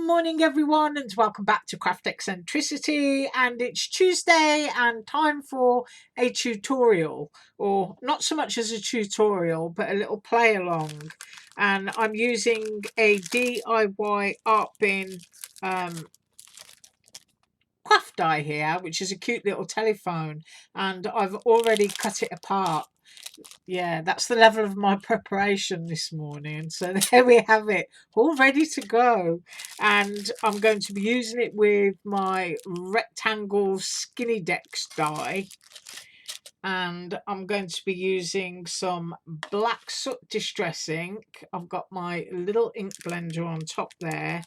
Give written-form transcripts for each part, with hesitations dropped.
morning everyone, and welcome back to Craft Eccentricity. And it's Tuesday and time for a tutorial, or not so much as a tutorial but a little play along. And I'm using a DIYArtbin craft die here, which is a cute little telephone, and I've already cut it apart. Yeah, that's the level of my preparation this morning. So there we have it, all ready to go. And I'm going to be using it with my rectangle skinny decks die. And I'm going to be using some black soot distress ink. I've got my little ink blender on top there.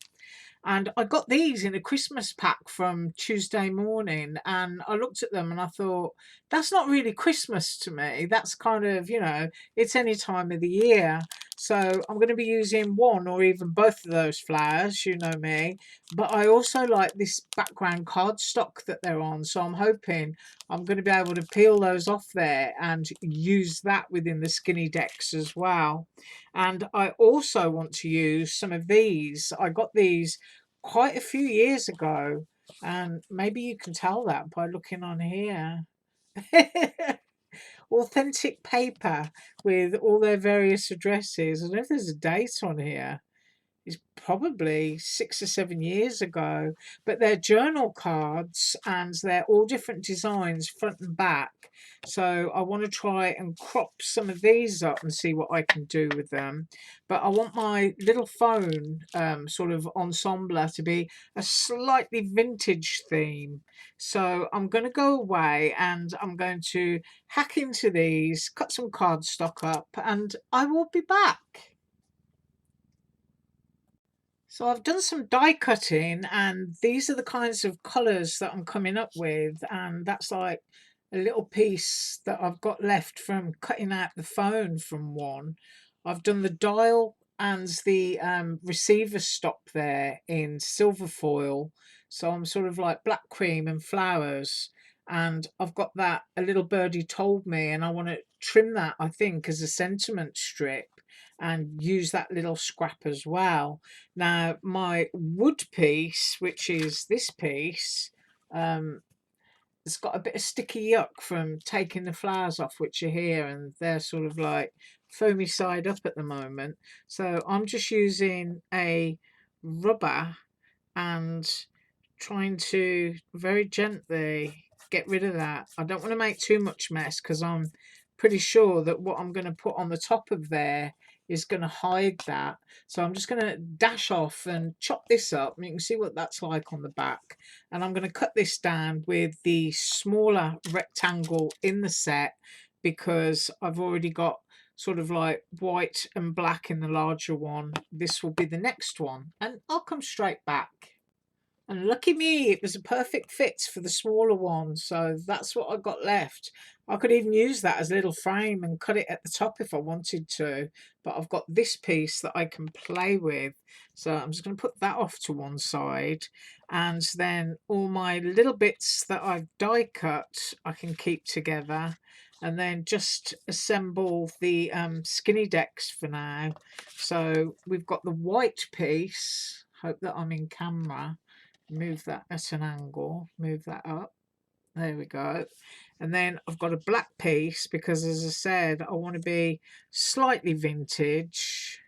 And I got these in a Christmas pack from Tuesday morning, and I looked at them and I thought, that's not really Christmas to me. That's kind of, it's any time of the year. So I'm going to be using one or even both of those flowers, you know me. But I also like this background cardstock that they're on. So I'm hoping I'm going to be able to peel those off there and use that within the skinny decks as well. And I also want to use some of these. I got these quite a few years ago, and maybe you can tell that by looking on here. Authentic paper with all their various addresses. I don't know if there's a date on here. It's probably 6 or 7 years ago, but they're journal cards and they're all different designs front and back. So I want to try and crop some of these up and see what I can do with them. But I want my little phone sort of ensemble to be a slightly vintage theme. So I'm going to go away and I'm going to hack into these, cut some cardstock up, and I will be back. So I've done some die cutting, and these are the kinds of colours that I'm coming up with, and that's like a little piece that I've got left from cutting out the phone from one. I've done the dial and the receiver stop there in silver foil, so I'm sort of like black cream and flowers, and I've got that A Little Birdie Told Me, and I want to trim that, I think, as a sentiment strip and use that little scrap as well. Now, my wood piece, which is this piece, it's got a bit of sticky yuck from taking the flowers off, which are here, and they're sort of like foamy side up at the moment. So I'm just using a rubber and trying to very gently get rid of that. I don't want to make too much mess because I'm pretty sure that what I'm going to put on the top of there is going to hide that. So I'm just going to dash off and chop this up. You can see what that's like on the back. And I'm going to cut this down with the smaller rectangle in the set because I've already got sort of like white and black in the larger one. This will be the next one, and I'll come straight back. And lucky me, it was a perfect fit for the smaller one, so that's what I got left. I could even use that as a little frame and cut it at the top if I wanted to, but I've got this piece that I can play with. So I'm just going to put that off to one side, and then all my little bits that I've die cut I can keep together, and then just assemble the skinny decks for now. So we've got the white piece. Hope that I'm in camera. Move that at an angle, move that up, there we go. And then I've got a black piece because, as I said, I want to be slightly vintage.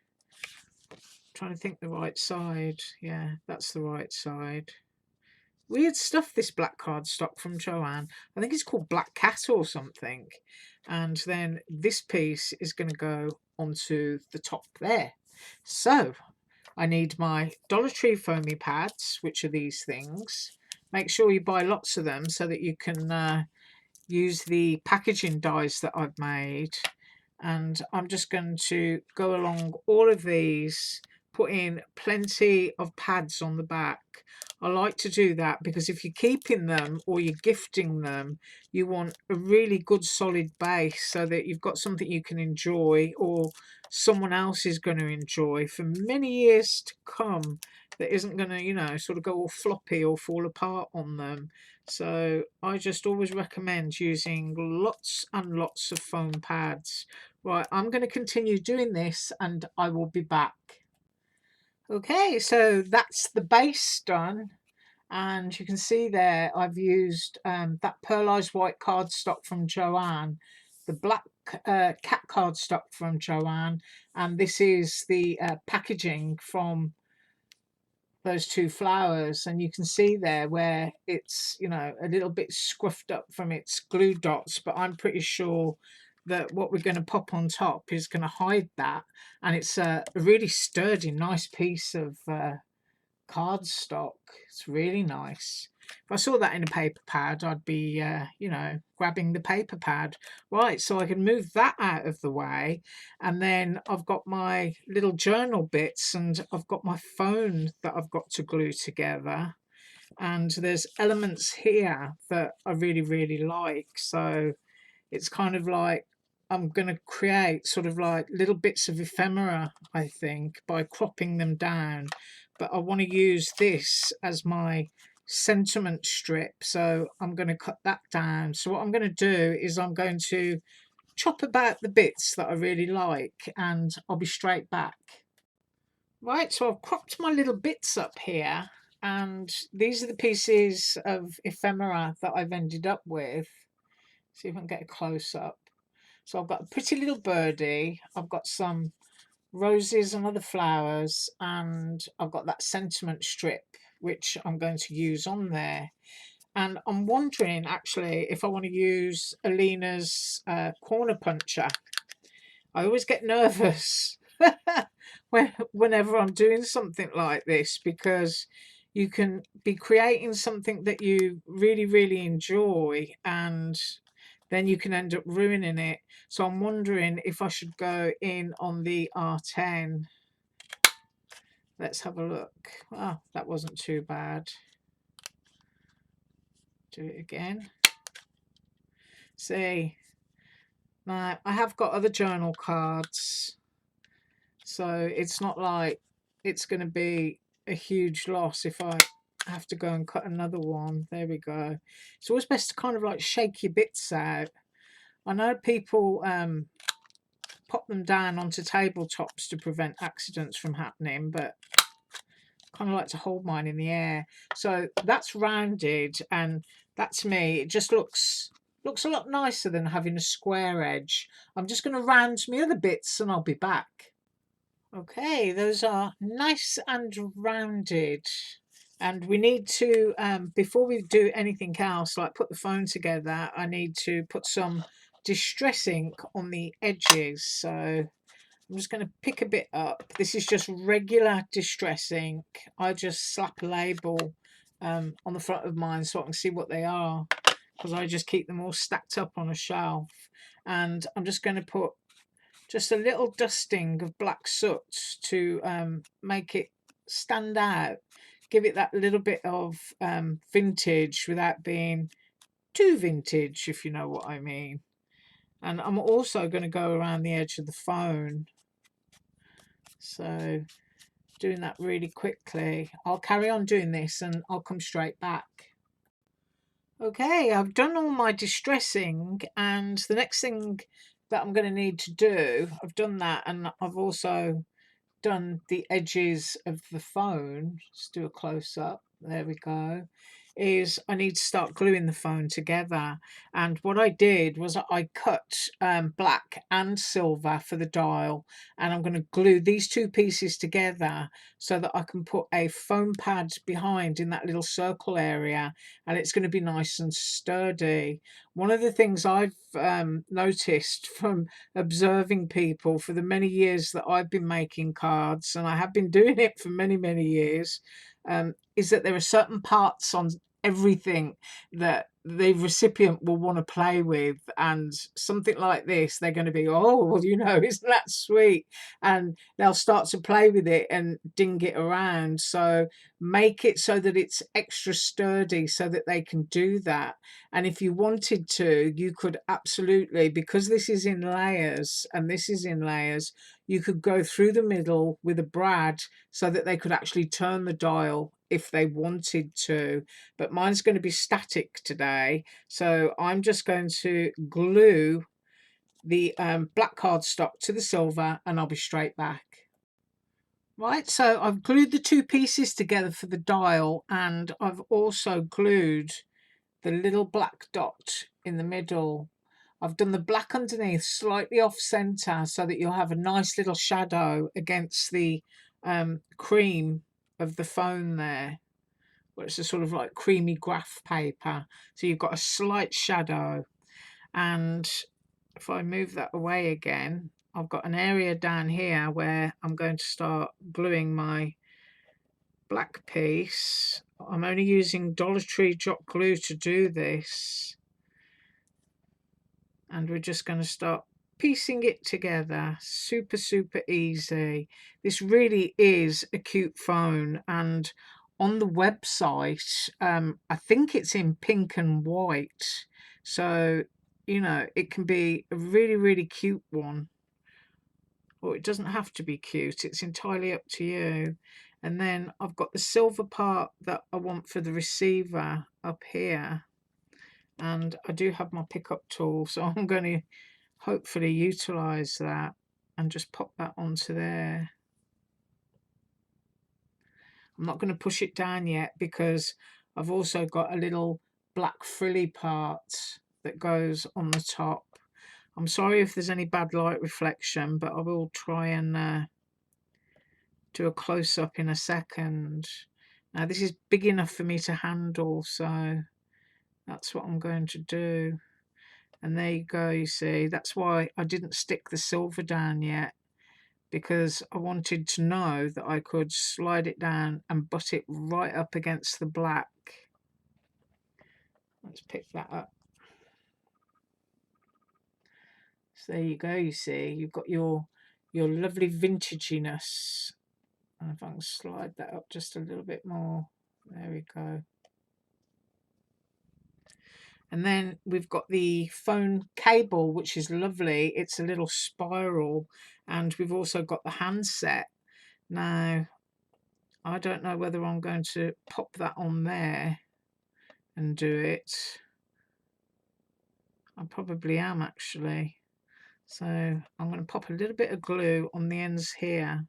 Trying to think the right side. Yeah, that's the right side. Weird stuff, this black cardstock from Joanne. I think it's called Black Cat or something. And then this piece is going to go onto the top there. So I need my Dollar Tree foamy pads, which are these things. Make sure you buy lots of them so that you can use the packaging dies that I've made. And I'm just going to go along all of these, put in plenty of pads on the back. I like to do that because if you're keeping them or you're gifting them, you want a really good solid base so that you've got something you can enjoy or someone else is going to enjoy for many years to come, that isn't going to, sort of go all floppy or fall apart on them. So I just always recommend using lots and lots of foam pads. Right, I'm going to continue doing this and I will be back. Okay, so that's the base done, and you can see there I've used that pearlized white cardstock from Joanne, the black cat cardstock from Joanne, and this is the packaging from those two flowers, and you can see there where it's, you know, a little bit scruffed up from its glue dots, but I'm pretty sure that what we're going to pop on top is going to hide that, and it's a really sturdy, nice piece of cardstock. It's really nice. If I saw that in a paper pad, I'd be, you know, grabbing the paper pad. Right, so I can move that out of the way. And then I've got my little journal bits, and I've got my phone that I've got to glue together. And there's elements here that I really, really like. So it's kind of like I'm going to create sort of like little bits of ephemera, I think, by cropping them down. But I want to use this as my sentiment strip, so I'm going to cut that down. So what I'm going to do is I'm going to chop about the bits that I really like, and I'll be straight back. Right, so I've cropped my little bits up here, and these are the pieces of ephemera that I've ended up with. See if I can get a close up. So I've got a pretty little birdie, I've got some roses and other flowers, and I've got that sentiment strip which I'm going to use on there. And I'm wondering actually if I want to use Alina's corner puncher. I always get nervous whenever I'm doing something like this, because you can be creating something that you really, really enjoy, and then you can end up ruining it. So I'm wondering if I should go in on the R10. Let's have a look. Oh, that wasn't too bad. Do it again. See, now I have got other journal cards, so it's not like it's going to be a huge loss if I have to go and cut another one. There we go. It's always best to kind of like shake your bits out. I know people pop them down onto tabletops to prevent accidents from happening, but kind of like to hold mine in the air. So that's rounded, and that's me. It just looks a lot nicer than having a square edge. I'm just going to round my other bits and I'll be back. Okay, those are nice and rounded. And we need to, before we do anything else, like put the phone together, I need to put some distress ink on the edges. So I'm just going to pick a bit up. This is just regular distress ink. I just slap a label on the front of mine so I can see what they are, because I just keep them all stacked up on a shelf. And I'm just going to put just a little dusting of black soot to make it stand out, give it that little bit of vintage without being too vintage, if you know what I mean. And I'm also going to go around the edge of the phone, so doing that really quickly. I'll carry on doing this and I'll come straight back. Okay, I've done all my distressing, and the next thing that I'm going to need to do, I've done that, and I've also done the edges of the phone. Just do a close up. There we go. Is I need to start gluing the phone together. And what I did was I cut black and silver for the dial, and I'm going to glue these two pieces together so that I can put a foam pad behind in that little circle area, and it's going to be nice and sturdy. One of the things I've noticed from observing people for the many years that I've been making cards, and I have been doing it for many, many years, is that there are certain parts on everything that the recipient will want to play with, and something like this, they're going to be, oh, well, you know, isn't that sweet? And they'll start to play with it and ding it around. So make it so that it's extra sturdy so that they can do that. And if you wanted to, you could absolutely, because this is in layers and this is in layers, you could go through the middle with a brad so that they could actually turn the dial if they wanted to. But mine's going to be static today, so I'm just going to glue the black cardstock to the silver, and I'll be straight back. Right, so I've glued the two pieces together for the dial, and I've also glued the little black dot in the middle. I've done the black underneath slightly off center so that you'll have a nice little shadow against the cream of the phone there, where it's a sort of like creamy graph paper. So you've got a slight shadow. And if I move that away again, I've got an area down here where I'm going to start gluing my black piece. I'm only using Dollar Tree Jot Glue to do this. And we're just going to start piecing it together. Super, super easy. This really is a cute phone. And on the website, I think it's in pink and white. So, you know, it can be a really, really cute one. Or it doesn't have to be cute. It's entirely up to you. And then I've got the silver part that I want for the receiver up here. And I do have my pickup tool, so I'm going to hopefully utilize that and just pop that onto there. I'm not going to push it down yet because I've also got a little black frilly part that goes on the top. I'm sorry if there's any bad light reflection, but I will try and do a close-up in a second. Now this is big enough for me to handle, so that's what I'm going to do. And there you go, you see, that's why I didn't stick the silver down yet, because I wanted to know that I could slide it down and butt it right up against the black. Let's pick that up. So there you go, you see, you've got your lovely vintaginess. And if I can slide that up just a little bit more, there we go. And then we've got the phone cable, which is lovely. It's a little spiral, and we've also got the handset. Now, I don't know whether I'm going to pop that on there and do it. I probably am, actually. So I'm going to pop a little bit of glue on the ends here.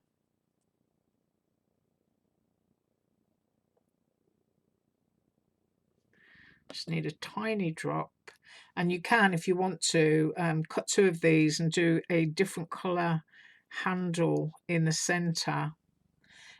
Just need a tiny drop. And you can, if you want to, cut two of these and do a different colour handle in the centre.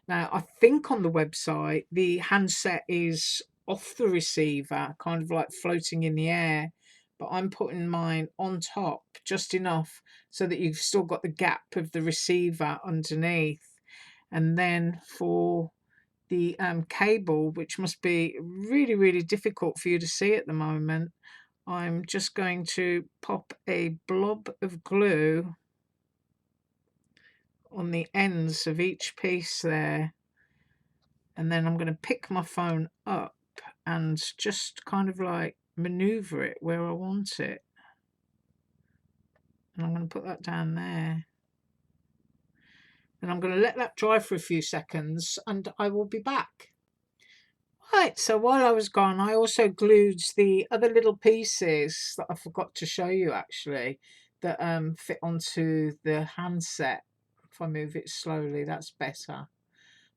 Now, I think on the website, the handset is off the receiver, kind of like floating in the air, but I'm putting mine on top just enough so that you've still got the gap of the receiver underneath. And then for the cable, which must be really, really difficult for you to see at the moment, I'm just going to pop a blob of glue on the ends of each piece there. And then I'm going to pick my phone up and just kind of like maneuver it where I want it. And I'm going to put that down there. And I'm going to let that dry for a few seconds and I will be back. Right, so while I was gone, I also glued the other little pieces that I forgot to show you actually, that fit onto the handset. If I move it slowly, that's better.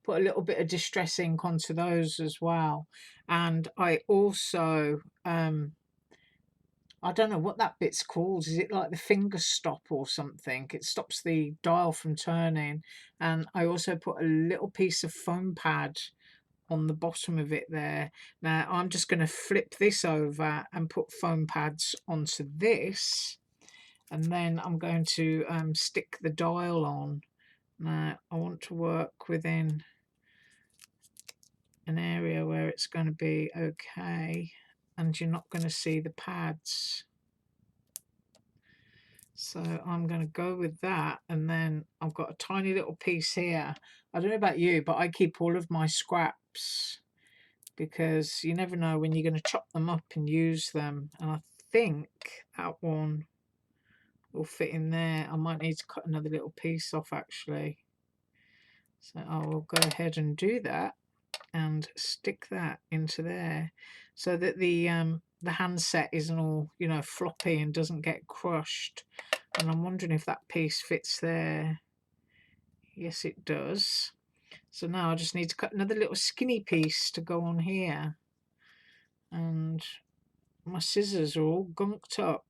Put a little bit of distress ink onto those as well. And I also, I don't know what that bit's called. Is it like the finger stop or something? It stops the dial from turning. And I also put a little piece of foam pad on the bottom of it there. Now I'm just going to flip this over and put foam pads onto this. And then I'm going to stick the dial on. Now I want to work within an area where it's going to be okay and you're not going to see the pads. So I'm going to go with that, and then I've got a tiny little piece here. I don't know about you, but I keep all of my scraps because you never know when you're going to chop them up and use them. And I think that one will fit in there. I might need to cut another little piece off actually. So I will go ahead and do that and stick that into there so that the handset isn't all, you know, floppy and doesn't get crushed. And I'm wondering if that piece fits there. Yes, it does. So now I just need to cut another little skinny piece to go on here. And my scissors are all gunked up.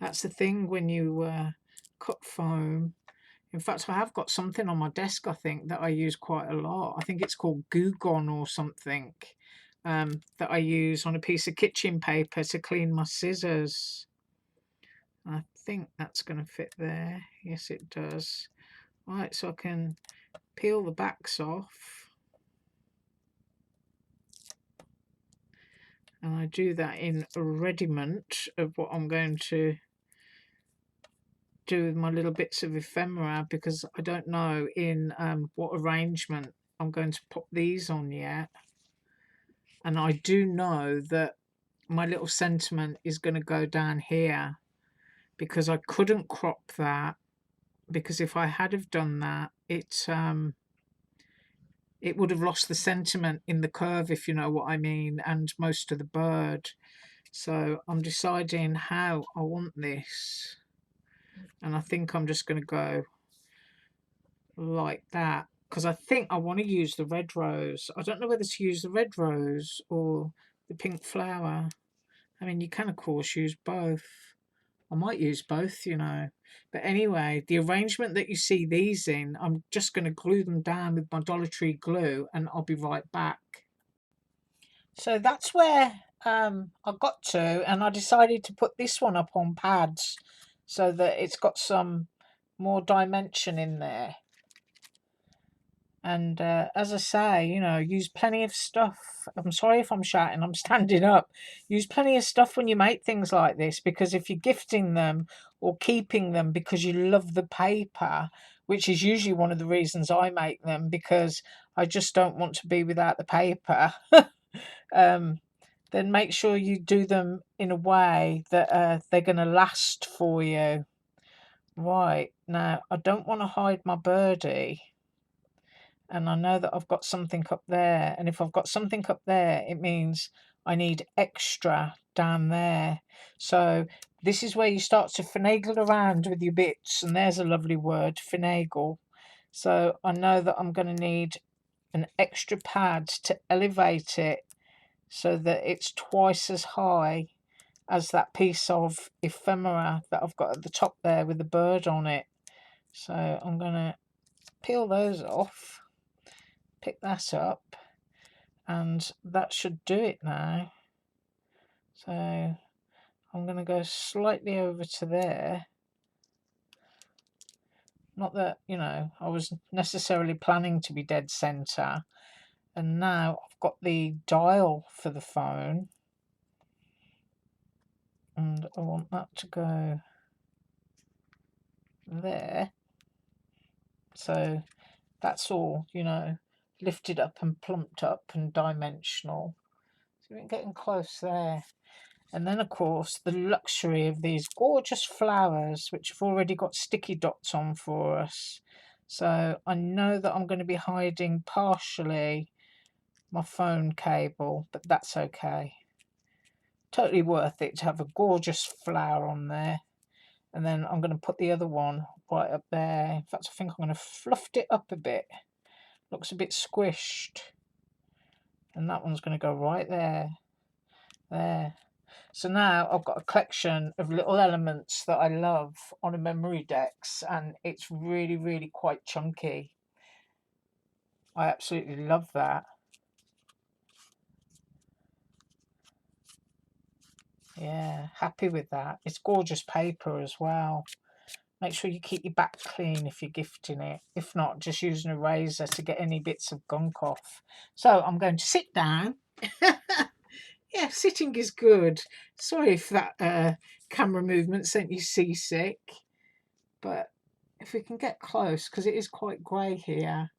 That's the thing when you cut foam. In fact, I have got something on my desk, I think, that I use quite a lot. I think it's called Goo Gone or something, that I use on a piece of kitchen paper to clean my scissors. I think that's going to fit there. Yes, it does. Right, so I can peel the backs off. And I do that in readiment of what I'm going to do with my little bits of ephemera, because I don't know in what arrangement I'm going to put these on yet. And I do know that my little sentiment is going to go down here, because I couldn't crop that, because if I had have done that, it would have lost the sentiment in the curve, if you know what I mean, and most of the bird. So I'm deciding how I want this, and I think I'm just going to go like that, because I think I want to use the red rose. I don't know whether to use the red rose or the pink flower. I mean, you can of course use both. I might use both, you know. But anyway, the arrangement that you see these in, I'm just going to glue them down with my Dollar Tree glue, and I'll be right back. So that's where I got to, and I decided to put this one up on pads so that it's got some more dimension in there. And as I say, you know, use plenty of stuff. I'm sorry if I'm shouting, I'm standing up. Use plenty of stuff when you make things like this, because if you're gifting them or keeping them because you love the paper, which is usually one of the reasons I make them, because I just don't want to be without the paper, then make sure you do them in a way that they're going to last for you. Right, now I don't want to hide my birdie. And I know that I've got something up there, and if I've got something up there, it means I need extra down there. So this is where you start to finagle around with your bits, and there's a lovely word, finagle. So I know that I'm going to need an extra pad to elevate it so that it's twice as high as that piece of ephemera that I've got at the top there with the bird on it. So I'm going to peel those off. Pick that up, and that should do it now. So I'm going to go slightly over to there. Not that, you know, I was necessarily planning to be dead center. And now I've got the dial for the phone, and I want that to go there. So that's all, you know, lifted up and plumped up and dimensional. So we're getting close there. And then, of course, the luxury of these gorgeous flowers, which have already got sticky dots on for us. So I know that I'm going to be hiding partially my phone cable, but that's okay. Totally worth it to have a gorgeous flower on there. And then I'm going to put the other one right up there. In fact, I think I'm going to fluff it up a bit. Looks a bit squished. And that one's going to go right there. There. So now I've got a collection of little elements that I love on a memory decks, and it's really, really quite chunky. I absolutely love that. Yeah, happy with that. It's gorgeous paper as well. Make sure you keep your back clean if you're gifting it. If not, just use an eraser to get any bits of gunk off. So I'm going to sit down. Yeah, sitting is good. Sorry if that camera movement sent you seasick. But if we can get close, because it is quite grey here.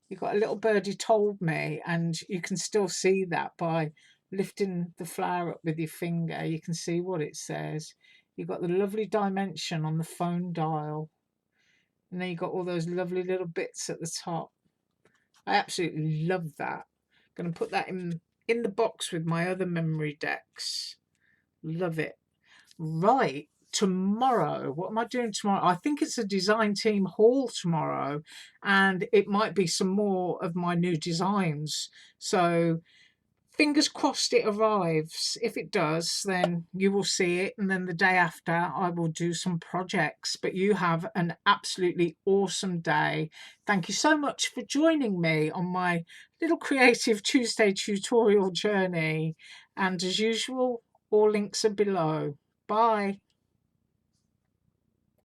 You've got a little birdie told me, and you can still see that by lifting the flower up with your finger. You can see what it says. You've got the lovely dimension on the phone dial. And then you've got all those lovely little bits at the top. I absolutely love that. I'm going to put that in the box with my other memory decks. Love it. Right, tomorrow. What am I doing tomorrow? I think it's a design team haul tomorrow, and it might be some more of my new designs. So fingers crossed it arrives. If it does, then you will see it, and then the day after I will do some projects. But you have an absolutely awesome day. Thank you so much for joining me on my little Creative Tuesday tutorial journey, and as usual, all links are below. Bye.